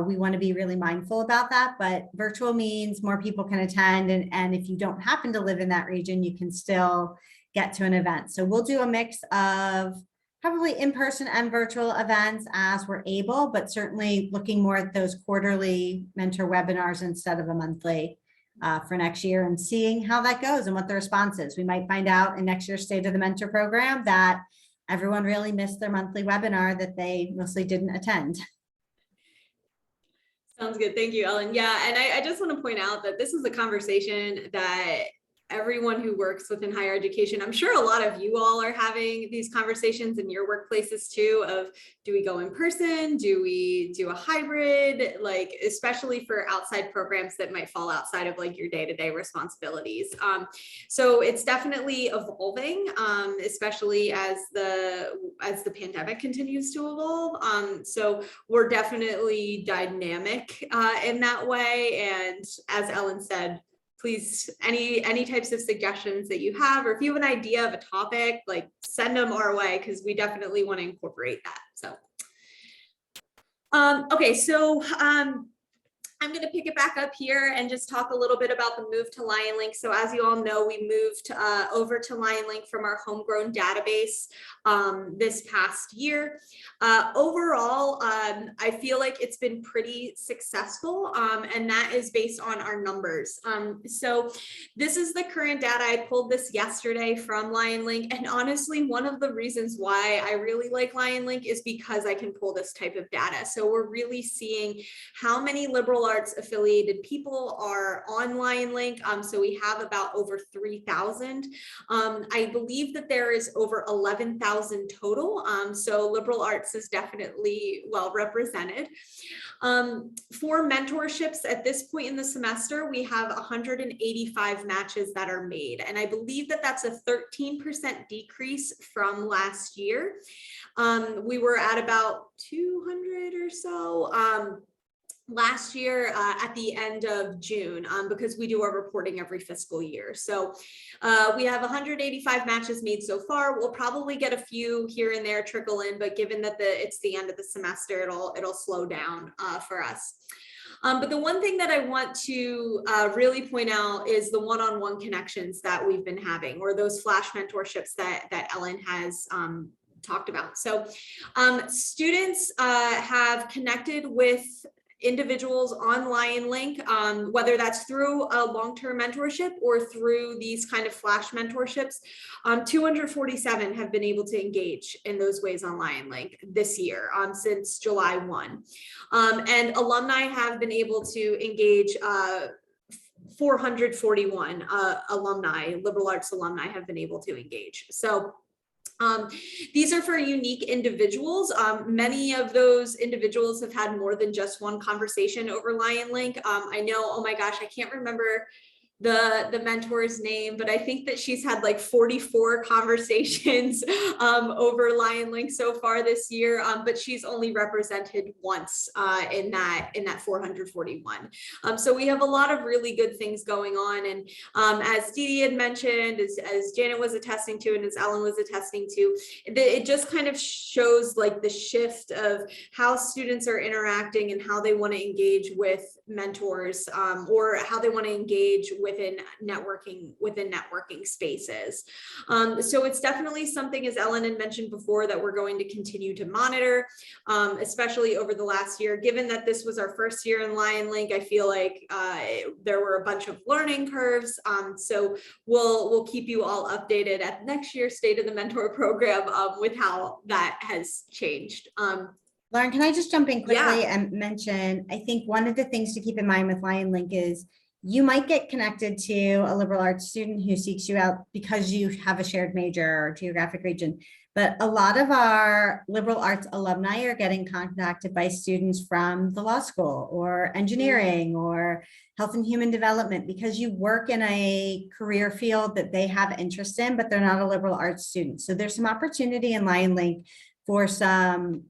we want to be really mindful about that. But virtual means more people can attend. And if you don't happen to live in that region, you can still get to an event. So we'll do a mix of probably in-person and virtual events as we're able, but certainly looking more at those quarterly mentor webinars instead of a monthly for next year, and seeing how that goes and what the response is. We might find out in next year's State of the Mentor program that everyone really missed their monthly webinar that they mostly didn't attend. Sounds good. Thank you, Ellen. Yeah, and I just want to point out that this is a conversation that everyone who works within higher education, I'm sure a lot of you all are having these conversations in your workplaces too, of do we go in person? Do we do a hybrid? Like, especially for outside programs that might fall outside of like your day-to-day responsibilities. So it's definitely evolving, especially as the pandemic continues to evolve. So we're definitely dynamic in that way. And as Ellen said, please, any types of suggestions that you have, or if you have an idea of a topic, like send them our way, because we definitely want to incorporate that. So, okay, so I'm going to pick it back up here and just talk a little bit about the move to LionLink. So as you all know, we moved over to LionLink from our homegrown database this past year. Overall, I feel like it's been pretty successful, and that is based on our numbers. So this is the current data. I pulled this yesterday from LionLink, and honestly, one of the reasons why I really like LionLink is because I can pull this type of data. So we're really seeing how many liberal arts affiliated people are on LionLink. So we have about over 3,000. I believe that there is over 11,000 total. So liberal arts is definitely well represented. For mentorships at this point in the semester, we have 185 matches that are made. And I believe that that's a 13% decrease from last year. We were at about 200 or so. Last year at the end of June, because we do our reporting every fiscal year. So we have 185 matches made so far. We'll probably get a few here and there trickle in, but given that it's the end of the semester, it'll slow down for us. But the one thing that I want to really point out is the one-on-one connections that we've been having, or those flash mentorships that Ellen has talked about. So students have connected with individuals on LionLink, whether that's through a long-term mentorship or through these kind of flash mentorships. 247 have been able to engage in those ways on LionLink this year, since July 1. And alumni have been able to engage 441 alumni, liberal arts alumni have been able to engage. So these are for unique individuals. Many of those individuals have had more than just one conversation over Lion Link. I know, oh my gosh, I can't remember the mentor's name, but I think that she's had like 44 conversations over Lion Link so far this year, but she's only represented once in that 441. So we have a lot of really good things going on, and as Dee Dee had mentioned, as Janet was attesting to, and as Ellen was attesting to, it just kind of shows like the shift of how students are interacting and how they want to engage with mentors, or how they want to engage within networking spaces. So it's definitely something, as Ellen had mentioned before, that we're going to continue to monitor, especially over the last year. Given that this was our first year in Lion Link, I feel like there were a bunch of learning curves. So we'll keep you all updated at next year's State of the Mentor program with how that has changed. Lauren, can I just jump in quickly Yeah. and mention, I think one of the things to keep in mind with Lion Link is you might get connected to a liberal arts student who seeks you out because you have a shared major or geographic region. But a lot of our liberal arts alumni are getting contacted by students from the law school or engineering or health and human development, because you work in a career field that they have interest in, but they're not a liberal arts student. So there's some opportunity in Lion Link for some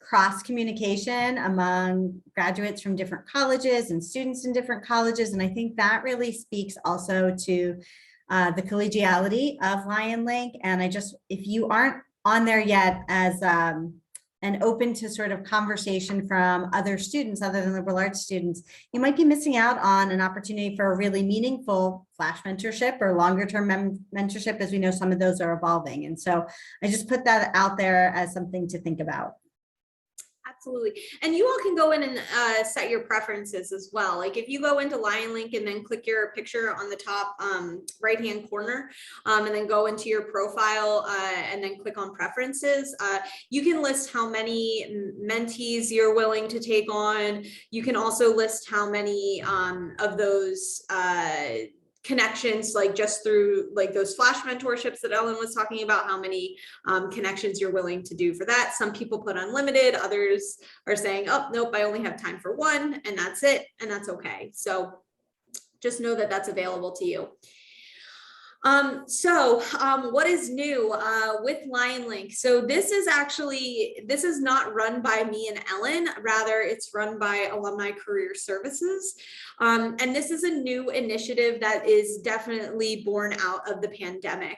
cross communication among graduates from different colleges and students in different colleges. And I think that really speaks also to the collegiality of Lion Link. And if you aren't on there yet as and open to sort of conversation from other students other than liberal arts students, you might be missing out on an opportunity for a really meaningful flash mentorship or longer term mentorship, as we know some of those are evolving. And so I just put that out there as something to think about. Absolutely. And you all can go in and set your preferences as well. Like if you go into Lion Link and then click your picture on the top right-hand corner, and then go into your profile and then click on preferences, you can list how many mentees you're willing to take on. You can also list how many of those connections, like just through like those flash mentorships that Ellen was talking about, how many connections you're willing to do for that. Some people put unlimited, others are saying, oh, nope, I only have time for one, and that's it, and that's okay. So just know that that's available to you. What is new with Lion Link? So this is not run by me and Ellen, rather it's run by Alumni Career Services. And this is a new initiative that is definitely born out of the pandemic.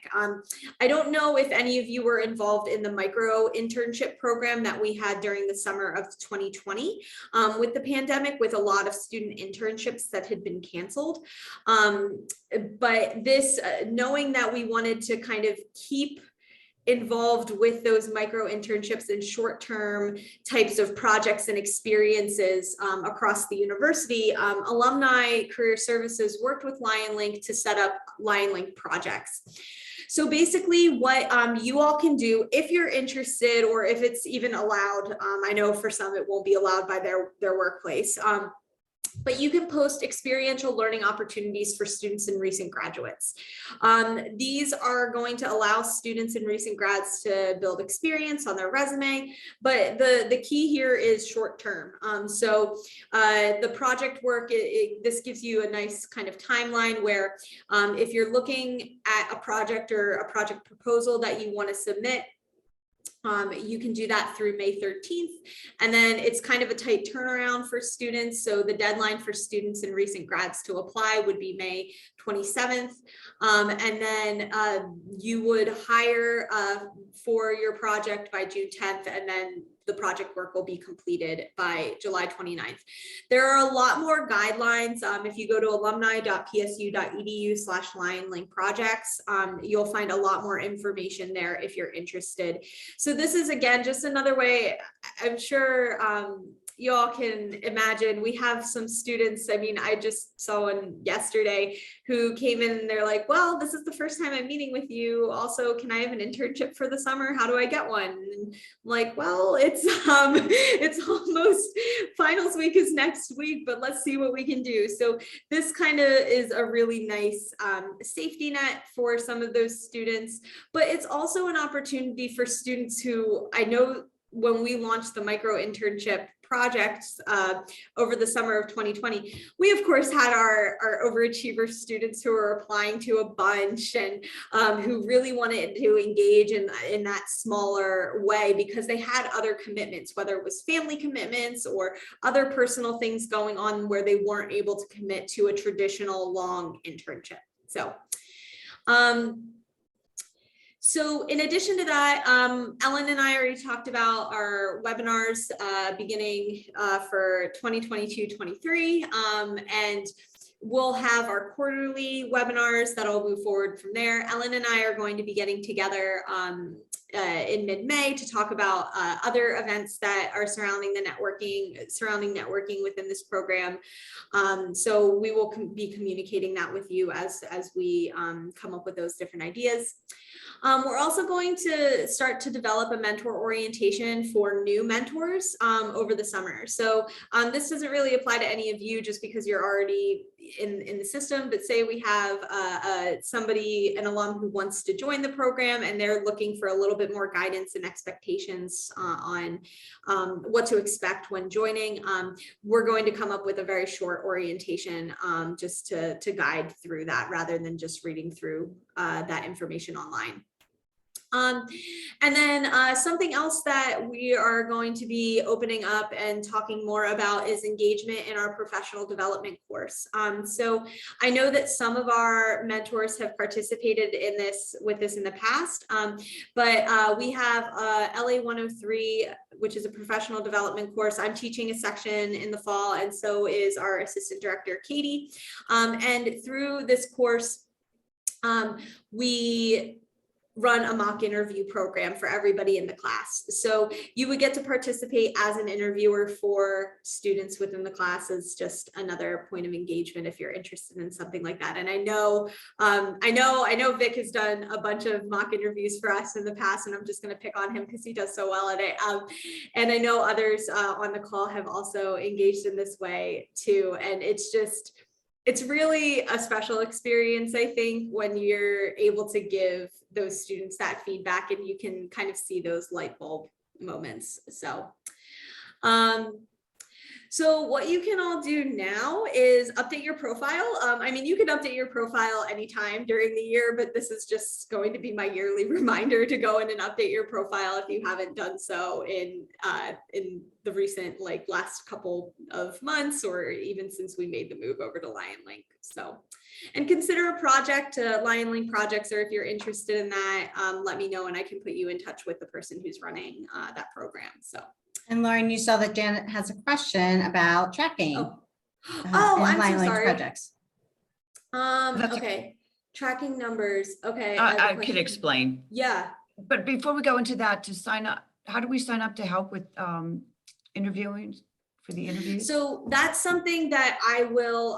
I don't know if any of you were involved in the micro internship program that we had during the summer of 2020 with the pandemic, with a lot of student internships that had been canceled. But this, knowing that we wanted to kind of keep involved with those micro internships and short-term types of projects and experiences across the university, Alumni Career Services worked with Lion Link to set up Lion Link projects. So basically what you all can do if you're interested, or if it's even allowed, I know for some it won't be allowed by their workplace, but you can post experiential learning opportunities for students and recent graduates. These are going to allow students and recent grads to build experience on their resume, but the key here is short term. The project work, this gives you a nice kind of timeline where if you're looking at a project or a project proposal that you want to submit, you can do that through May 13th. And then it's kind of a tight turnaround for students. So the deadline for students and recent grads to apply would be May 27th. And then you would hire for your project by June 10th, and then the project work will be completed by July 29th. There are a lot more guidelines. If you go to alumni.psu.edu/Lion projects, you'll find a lot more information there if you're interested. So this is, again, just another way. I'm sure you all can imagine, we have some students, I mean, I just saw one yesterday who came in and they're like, well, this is the first time I'm meeting with you. Also, can I have an internship for the summer? How do I get one? And I'm like, well, it's almost finals week is next week, but let's see what we can do. So this kind of is a really nice safety net for some of those students, but it's also an opportunity for students who, I know when we launched the micro internship projects over the summer of 2020, we of course had our overachiever students who were applying to a bunch and who really wanted to engage in that smaller way because they had other commitments, whether it was family commitments or other personal things going on where they weren't able to commit to a traditional long internship. So in addition to that, Ellen and I already talked about our webinars beginning for 2022-23, and we'll have our quarterly webinars that'll move forward from there. Ellen and I are going to be getting together in mid-May to talk about other events that are surrounding networking within this program. So we will be communicating that with you as we come up with those different ideas. We're also going to start to develop a mentor orientation for new mentors over the summer. So this doesn't really apply to any of you just because you're already in the system, but say we have an alum who wants to join the program and they're looking for a little bit more guidance and expectations on what to expect when joining. We're going to come up with a very short orientation just to guide through that rather than just reading through that information online. And then something else that we are going to be opening up and talking more about is engagement in our professional development course. So I know that some of our mentors have participated in this in the past, but we have LA 103, which is a professional development course. I'm teaching a section in the fall, and so is our assistant director, Katie. And through this course, we run a mock interview program for everybody in the class. So you would get to participate as an interviewer for students within the class as just another point of engagement if you're interested in something like that. And I know Vic has done a bunch of mock interviews for us in the past, and I'm just going to pick on him because he does so well at it. And I know others on the call have also engaged in this way too. And it's really a special experience, I think, when you're able to give those students that feedback and you can kind of see those light bulb moments. So what you can all do now is update your profile. I mean, you can update your profile anytime during the year, but this is just going to be my yearly reminder to go in and update your profile if you haven't done so in the recent last couple of months or even since we made the move over to LionLink. So, and consider a project, LionLink projects, or if you're interested in that, let me know and I can put you in touch with the person who's running that program. So. And Lauren, you saw that Janet has a question about tracking. I'm so LionLink sorry. projects. Okay, tracking numbers. Okay. I can explain. Yeah. But before we go into that, to sign up, how do we sign up to help with interviewing for the interviews? So that's something that I will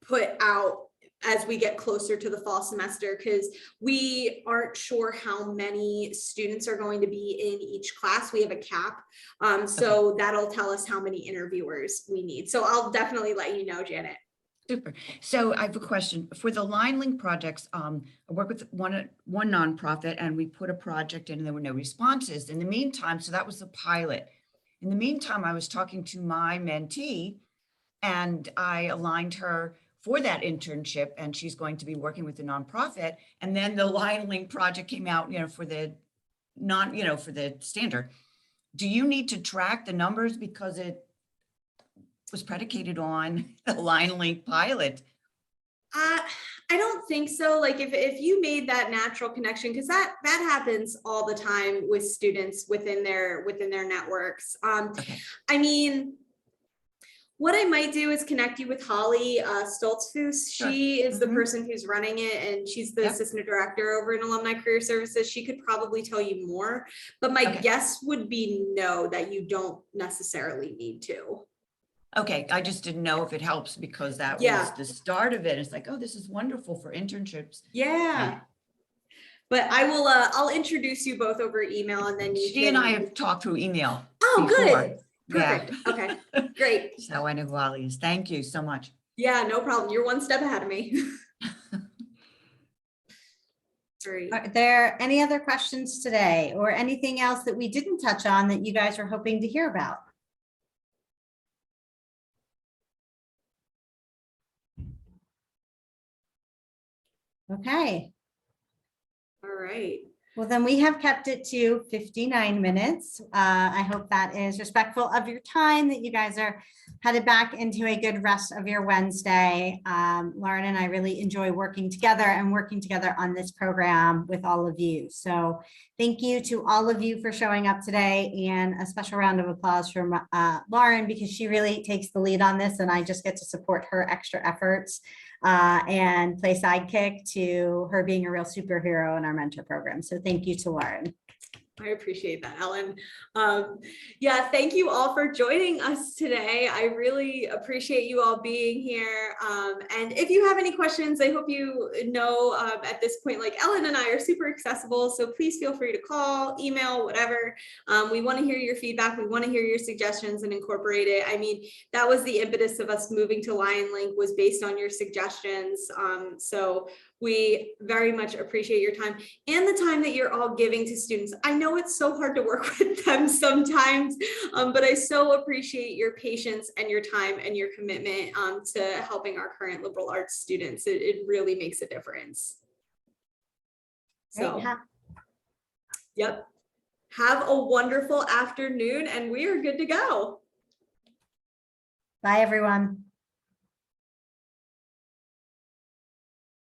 put out as we get closer to the fall semester, because we aren't sure how many students are going to be in each class. We have a cap. So that'll tell us how many interviewers we need. So I'll definitely let you know, Janet. Super. So I have a question for the LionLink projects. I work with one nonprofit and we put a project in and there were no responses. In the meantime, so that was the pilot. In the meantime, I was talking to my mentee and I aligned her for that internship, and she's going to be working with the nonprofit. And then the LionLink project came out, for the for the standard. Do you need to track the numbers because it was predicated on the LionLink pilot? I don't think so. Like if you made that natural connection, because that happens all the time with students within their networks. I mean, What I might do is connect you with Holly Stoltzfus. Sure. She is the Mhm. person who's running it, and she's the Yep. assistant director over in Alumni Career Services. She could probably tell you more, but my Okay. guess would be no, that you don't necessarily need to. Okay, I just didn't know if it helps because that was Yeah. the start of it. It's like, oh, this is wonderful for internships. Yeah. But I will, I'll introduce you both over email, and then you She and I can. have talked through email. Oh, before. good. Yeah. Perfect. Okay, great. So I know who Ali is. Thank you so much. Yeah, no problem. You're one step ahead of me. Great. Are there any other questions today or anything else that we didn't touch on that you guys are hoping to hear about? Okay, All right. well then we have kept it to 59 minutes. I hope that is respectful of your time, that you guys are headed back into a good rest of your Wednesday. Lauren and I really enjoy working together on this program with all of you. So thank you to all of you for showing up today, and a special round of applause from Lauren, because she really takes the lead on this and I just get to support her extra efforts and play sidekick to her being a real superhero in our mentor program. So thank you to Lauren. I appreciate that, Ellen. Yeah, thank you all for joining us today. I really appreciate you all being here. And if you have any questions, I hope you know at this point, like Ellen and I are super accessible. So please feel free to call, email, whatever. We want to hear your feedback. We want to hear your suggestions and incorporate it. I mean, that was the impetus of us moving to LionLink, was based on your suggestions. So we very much appreciate your time and the time that you're all giving to students. I know it's so hard to work with them sometimes, but I so appreciate your patience and your time and your commitment to helping our current liberal arts students. It really makes a difference. So, yep. Have a wonderful afternoon, and we are good to go. Bye, everyone.